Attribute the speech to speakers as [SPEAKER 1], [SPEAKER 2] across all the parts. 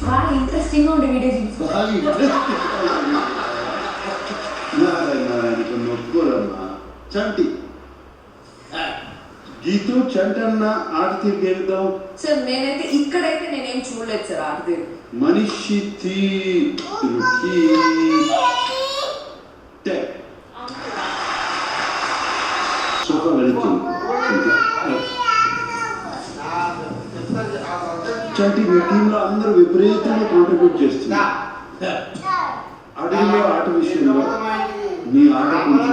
[SPEAKER 1] బాగా ఇంట్రెస్టింగ్ గా ఉండే వీడియో చూసి
[SPEAKER 2] బాగా ఇంట్రెస్ట్ నొప్పుకోదమ్మా. చంటి గీతు చంటన్న ఆట తీరుగేద్దాం
[SPEAKER 1] సార్. నేనైతే ఇక్కడైతే నేనేం చూడలేదు సార్ ఆట తీరు.
[SPEAKER 2] మనిషి తీరుకి సోఫా వెళుతుంది. చంటి మీ టీంలో అందరూ విపరీతంగా కాంట్రిబ్యూట్ చేస్తున్నారు. అడవిలో ఆట విషయంలో నీ ఆట కొంచెం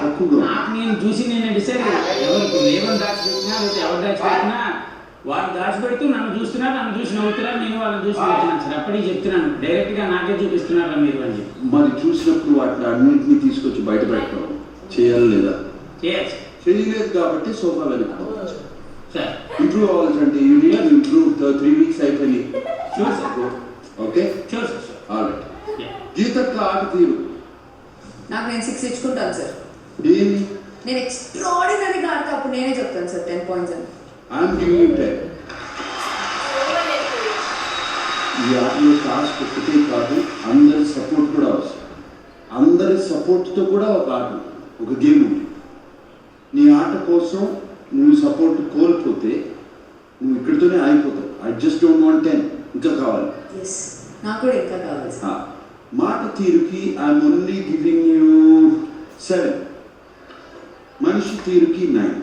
[SPEAKER 2] తక్కువగా.
[SPEAKER 3] నేను చూసి నేను డిసైడ్ ఎవరికి ఏమని దాచిపెట్టినా లేకపోతే ఎవరు దాచిపెట్టినా వాళ్ళు దాచిపెడుతూ నన్ను చూస్తున్నారు, నన్ను చూసి నవ్వుతున్నారు, నేను వాళ్ళని చూసి నవ్వుతున్నాను సార్. అప్పటికి చెప్తున్నాను డైరెక్ట్ గా నాకే చూపిస్తున్నారా మీరు అని చెప్పి.
[SPEAKER 2] మరి చూసినప్పుడు వాటిని అన్నింటినీ తీసుకొచ్చి బయట పెట్టడం చేయాలి లేదా? చేయలేదు కాబట్టి సోఫా వెళ్ళిపోవచ్చు
[SPEAKER 3] సార్.
[SPEAKER 2] ఇంప్రూవ్ అవ్వాలి అంటే you need to improve. 3 weeks అయిపోయి.
[SPEAKER 3] Sure sir.
[SPEAKER 2] Okay
[SPEAKER 3] sure sir.
[SPEAKER 2] Alright. గీతక్క ఆట తీరు
[SPEAKER 1] నాకు నేను 6 ఇచ్చుకుంటాను సార్.
[SPEAKER 2] ఏమి
[SPEAKER 1] నేను ఎక్స్ట్రాడినరీగా ఆడితే అప్పుడు నేనే చెప్తాను సార్ 10 పాయింట్స్ అని.
[SPEAKER 2] I'm giving you 10. ఈ ఆటలో టాస్క్ ఒక్కటే కాదు, అందరి సపోర్ట్ కూడా అవసరం. అందరి సపోర్ట్తో కూడా ఒక ఆట, ఒక గేమ్ ఉంది. నీ ఆట కోసం నువ్వు సపోర్ట్ కోల్పోతే నువ్వు ఇక్కడితోనే ఆగిపోతావు. ఐ జస్ట్ డోంట్ వాంట్ 10, ఇంకా కావాలి.
[SPEAKER 1] నాకు కూడా ఇంకా కావాలి సార్.
[SPEAKER 2] మాట తీరుకి ఐఎమ్ ఓన్లీ గివింగ్ యూ 7. మనిషి తీరుకి 9.